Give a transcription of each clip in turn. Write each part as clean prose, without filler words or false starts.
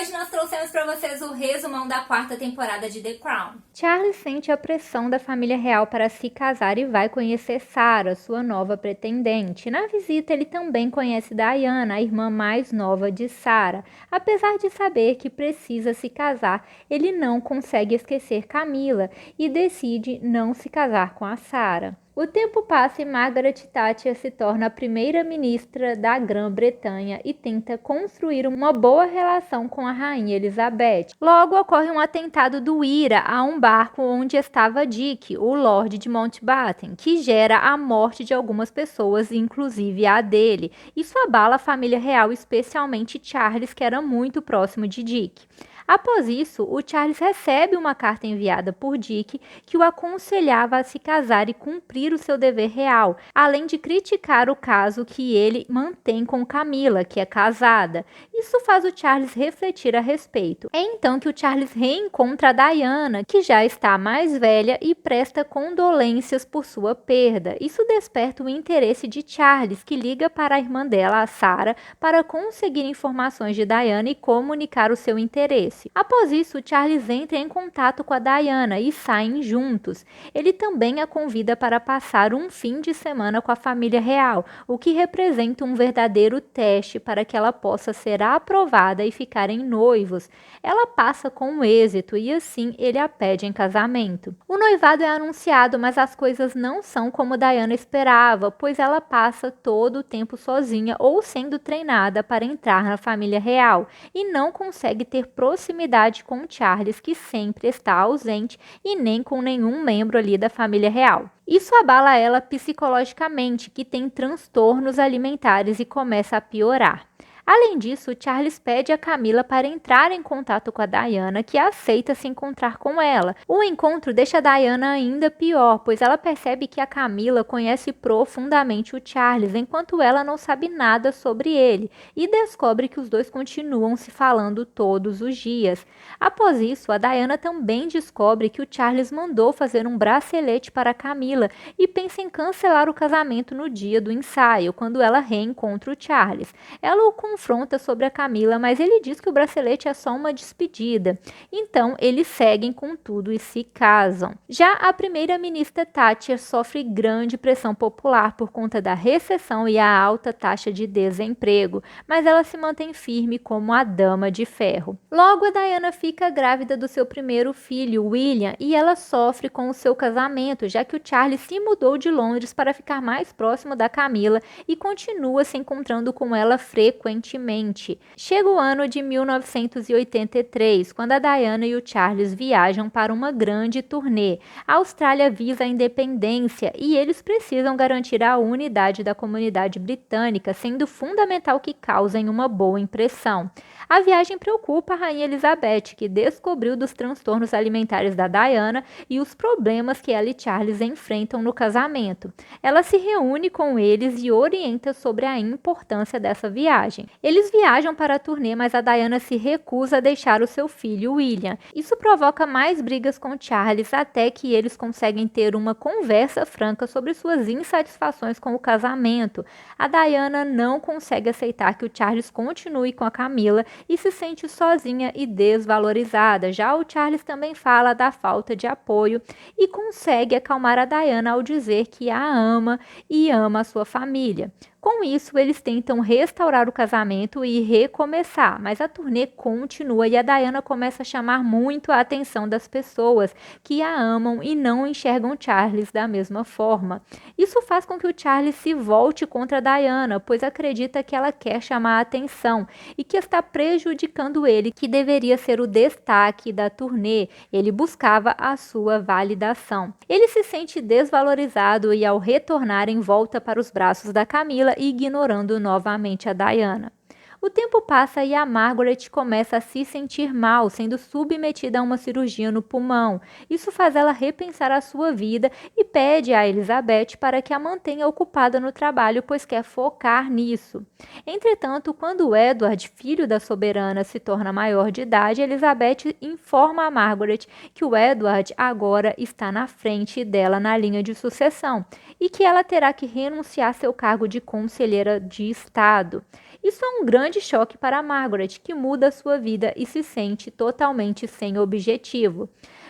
hoje nós trouxemos para vocês o resumão da quarta temporada de The Crown. Charles sente a pressão da família real para se casar e vai conhecer Sarah, sua nova pretendente. Na visita, ele também conhece Diana, a irmã mais nova de Sarah. Apesar de saber que precisa se casar, ele não consegue esquecer Camila e decide não se casar com a Sarah. O tempo passa e Margaret Thatcher se torna a primeira-ministra da Grã-Bretanha e tenta construir uma boa relação com a rainha Elizabeth. Logo ocorre um atentado do IRA a um barco onde estava Dick, o Lorde de Mountbatten, que gera a morte de algumas pessoas, inclusive a dele. Isso abala a família real, especialmente Charles, que era muito próximo de Dick. Após isso, o Charles recebe uma carta enviada por Dick que o aconselhava a se casar e cumprir o seu dever real, além de criticar o caso que ele mantém com Camila, que é casada. Isso faz o Charles refletir a respeito. É então que o Charles reencontra a Diana, que já está mais velha e presta condolências por sua perda. Isso desperta o interesse de Charles, que liga para a irmã dela, a Sarah, para conseguir informações de Diana e comunicar o seu interesse. Após isso, Charles entra em contato com a Diana e saem juntos. Ele também a convida para passar um fim de semana com a família real, o que representa um verdadeiro teste para que ela possa ser aprovada e ficarem noivos. Ela passa com êxito e assim ele a pede em casamento. O noivado é anunciado, mas as coisas não são como Diana esperava, pois ela passa todo o tempo sozinha ou sendo treinada para entrar na família real e não consegue ter proximidade com Charles, que sempre está ausente, e nem com nenhum membro ali da família real. Isso abala ela psicologicamente, que tem transtornos alimentares e começa a piorar. Além disso, Charles pede a Camila para entrar em contato com a Diana, que aceita se encontrar com ela. O encontro deixa a Diana ainda pior, pois ela percebe que a Camila conhece profundamente o Charles, enquanto ela não sabe nada sobre ele, e descobre que os dois continuam se falando todos os dias. Após isso, a Diana também descobre que o Charles mandou fazer um bracelete para a Camila e pensa em cancelar o casamento no dia do ensaio, quando ela reencontra o Charles. Ela o confronta sobre a Camila, mas ele diz que o bracelete é só uma despedida. Então, eles seguem com tudo e se casam. Já a primeira-ministra Thatcher sofre grande pressão popular por conta da recessão e a alta taxa de desemprego, mas ela se mantém firme como a dama de ferro. Logo, a Diana fica grávida do seu primeiro filho, William, e ela sofre com o seu casamento, já que o Charles se mudou de Londres para ficar mais próximo da Camila e continua se encontrando com ela frequentemente. Chega o ano de 1983, quando a Diana e o Charles viajam para uma grande turnê. A Austrália visa a independência e eles precisam garantir a unidade da comunidade britânica, sendo fundamental que causem uma boa impressão. A viagem preocupa a rainha Elizabeth, que descobriu dos transtornos alimentares da Diana e os problemas que ela e Charles enfrentam no casamento. Ela se reúne com eles e orienta sobre a importância dessa viagem. Eles viajam para a turnê, mas a Diana se recusa a deixar o seu filho, William. Isso provoca mais brigas com Charles, até que eles conseguem ter uma conversa franca sobre suas insatisfações com o casamento. A Diana não consegue aceitar que o Charles continue com a Camila e se sente sozinha e desvalorizada. Já o Charles também fala da falta de apoio e consegue acalmar a Diana ao dizer que a ama e ama a sua família. Com isso, eles tentam restaurar o casamento e recomeçar, mas a turnê continua e a Diana começa a chamar muito a atenção das pessoas que a amam e não enxergam Charles da mesma forma. Isso faz com que o Charles se volte contra a Diana, pois acredita que ela quer chamar a atenção e que está prejudicando ele, que deveria ser o destaque da turnê. Ele buscava a sua validação. Ele se sente desvalorizado e, ao retornarem, volta para os braços da Camila, ignorando novamente a Diana. O tempo passa e a Margaret começa a se sentir mal, sendo submetida a uma cirurgia no pulmão. Isso faz ela repensar a sua vida e pede a Elizabeth para que a mantenha ocupada no trabalho, pois quer focar nisso. Entretanto, quando Edward, filho da soberana, se torna maior de idade, Elizabeth informa a Margaret que o Edward agora está na frente dela na linha de sucessão e que ela terá que renunciar seu cargo de conselheira de Estado. Isso é um grande choque para Margaret, que muda sua vida e se sente totalmente sem objetivo.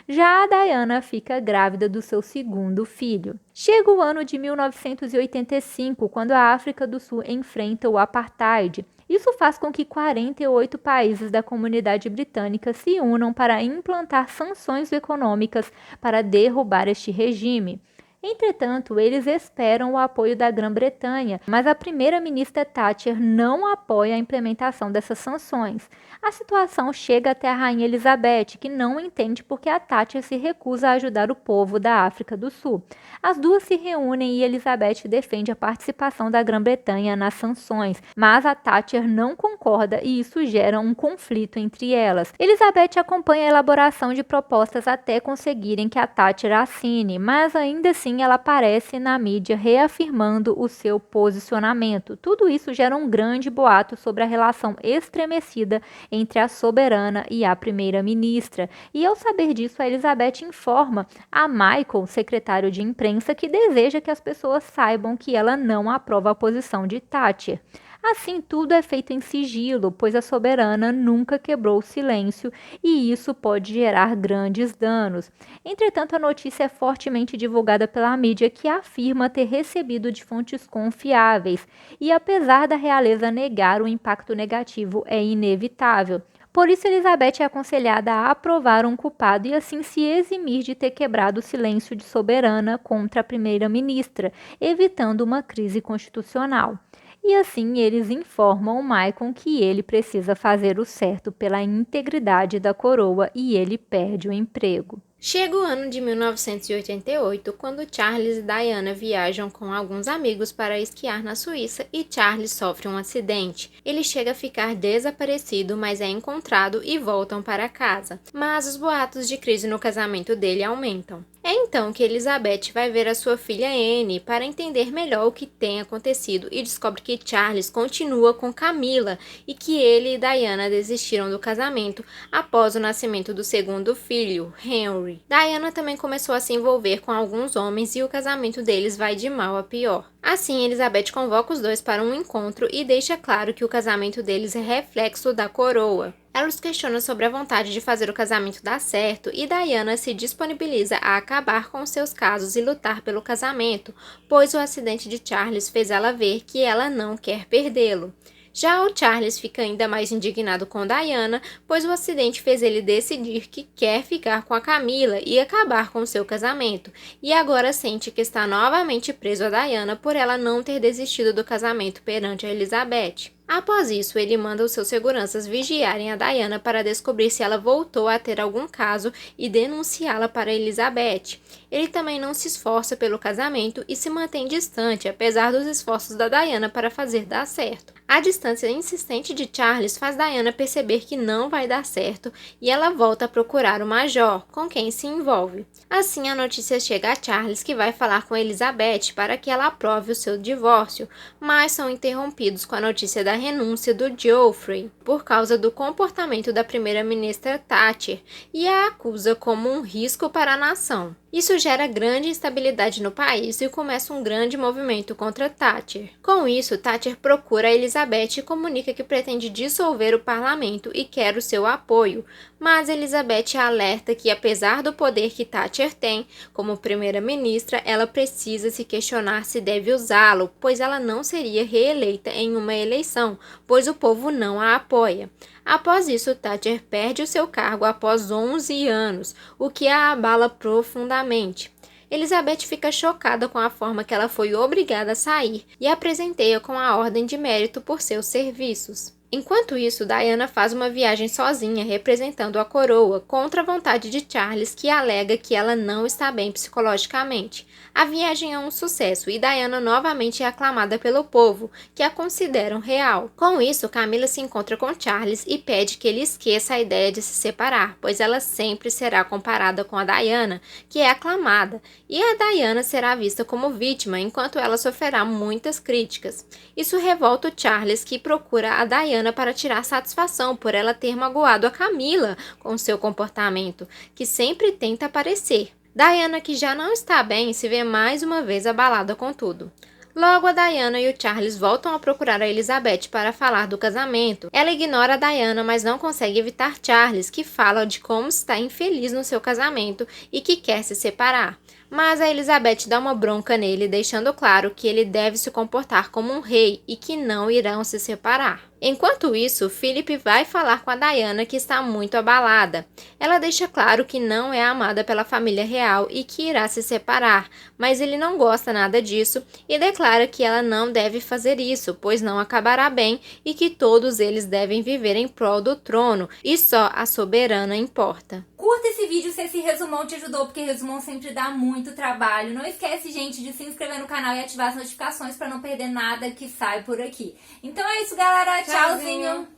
Já a Diana fica grávida do seu segundo filho. Chega o ano de 1985, quando a África do Sul enfrenta o apartheid. Isso faz com que 48 países da comunidade britânica se unam para implantar sanções econômicas para derrubar este regime. Entretanto, eles esperam o apoio da Grã-Bretanha, mas a primeira-ministra Thatcher não apoia a implementação dessas sanções. A situação chega até a Rainha Elizabeth, que não entende por que a Thatcher se recusa a ajudar o povo da África do Sul. As duas se reúnem e Elizabeth defende a participação da Grã-Bretanha nas sanções, mas a Thatcher não concorda e isso gera um conflito entre elas. Elizabeth acompanha a elaboração de propostas até conseguirem que a Thatcher assine, mas ainda assim ela aparece na mídia reafirmando o seu posicionamento. Tudo isso gera um grande boato sobre a relação estremecida entre a soberana e a primeira-ministra. E ao saber disso, a Elizabeth informa a Michael, secretário de imprensa, que deseja que as pessoas saibam que ela não aprova a posição de Thatcher. Assim, tudo é feito em sigilo, pois a soberana nunca quebrou o silêncio e isso pode gerar grandes danos. Entretanto, a notícia é fortemente divulgada pela mídia, que afirma ter recebido de fontes confiáveis, e apesar da realeza negar, o impacto negativo é inevitável. Por isso, Elizabeth é aconselhada a aprovar um culpado e assim se eximir de ter quebrado o silêncio de soberana contra a primeira-ministra, evitando uma crise constitucional. E assim eles informam Michael que ele precisa fazer o certo pela integridade da coroa e ele perde o emprego. Chega o ano de 1988, quando Charles e Diana viajam com alguns amigos para esquiar na Suíça e Charles sofre um acidente. Ele chega a ficar desaparecido, mas é encontrado e voltam para casa. Mas os boatos de crise no casamento dele aumentam. É então que Elizabeth vai ver a sua filha Anne para entender melhor o que tem acontecido e descobre que Charles continua com Camilla e que ele e Diana desistiram do casamento após o nascimento do segundo filho, Henry. Diana também começou a se envolver com alguns homens e o casamento deles vai de mal a pior. Assim, Elizabeth convoca os dois para um encontro e deixa claro que o casamento deles é reflexo da coroa. Ela os questiona sobre a vontade de fazer o casamento dar certo e Diana se disponibiliza a acabar com seus casos e lutar pelo casamento, pois o acidente de Charles fez ela ver que ela não quer perdê-lo. Já o Charles fica ainda mais indignado com Diana, pois o acidente fez ele decidir que quer ficar com a Camilla e acabar com seu casamento, e agora sente que está novamente preso a Diana por ela não ter desistido do casamento perante a Elizabeth. Após isso, ele manda os seus seguranças vigiarem a Diana para descobrir se ela voltou a ter algum caso e denunciá-la para Elizabeth. Ele também não se esforça pelo casamento e se mantém distante, apesar dos esforços da Diana para fazer dar certo. A distância insistente de Charles faz Diana perceber que não vai dar certo e ela volta a procurar o Major, com quem se envolve. Assim, a notícia chega a Charles, que vai falar com Elizabeth para que ela aprove o seu divórcio, mas são interrompidos com a notícia da renúncia do Geoffrey por causa do comportamento da primeira-ministra Thatcher e a acusa como um risco para a nação. Isso gera grande instabilidade no país e começa um grande movimento contra Thatcher. Com isso, Thatcher procura Elizabeth e comunica que pretende dissolver o parlamento e quer o seu apoio, mas Elizabeth alerta que, apesar do poder que Thatcher tem como primeira-ministra, ela precisa se questionar se deve usá-lo, pois ela não seria reeleita em uma eleição, pois o povo não a apoia. Após isso, Thatcher perde o seu cargo após 11 anos, o que a abala profundamente. Elizabeth fica chocada com a forma que ela foi obrigada a sair e a presenteia com a Ordem de Mérito por seus serviços. Enquanto isso, Diana faz uma viagem sozinha representando a coroa contra a vontade de Charles, que alega que ela não está bem psicologicamente. A viagem é um sucesso e Diana novamente é aclamada pelo povo, que a consideram real. Com isso, Camilla se encontra com Charles e pede que ele esqueça a ideia de se separar, pois ela sempre será comparada com a Diana, que é aclamada, e a Diana será vista como vítima, enquanto ela sofrerá muitas críticas. Isso revolta o Charles, que procura a Diana para tirar satisfação por ela ter magoado a Camilla com seu comportamento, que sempre tenta aparecer. Diana, que já não está bem, se vê mais uma vez abalada com tudo. Logo, a Diana e o Charles voltam a procurar a Elizabeth para falar do casamento. Ela ignora a Diana, mas não consegue evitar Charles, que fala de como está infeliz no seu casamento e que quer se separar. Mas a Elizabeth dá uma bronca nele, deixando claro que ele deve se comportar como um rei e que não irão se separar. Enquanto isso, Philip vai falar com a Diana, que está muito abalada. Ela deixa claro que não é amada pela família real e que irá se separar, mas ele não gosta nada disso e declara que ela não deve fazer isso, pois não acabará bem e que todos eles devem viver em prol do trono e só a soberana importa. Curta esse vídeo se esse resumão te ajudou, porque resumão sempre dá muito trabalho. Não esquece, gente, de se inscrever no canal e ativar as notificações para não perder nada que sai por aqui. Então é isso, galera. Tchauzinho.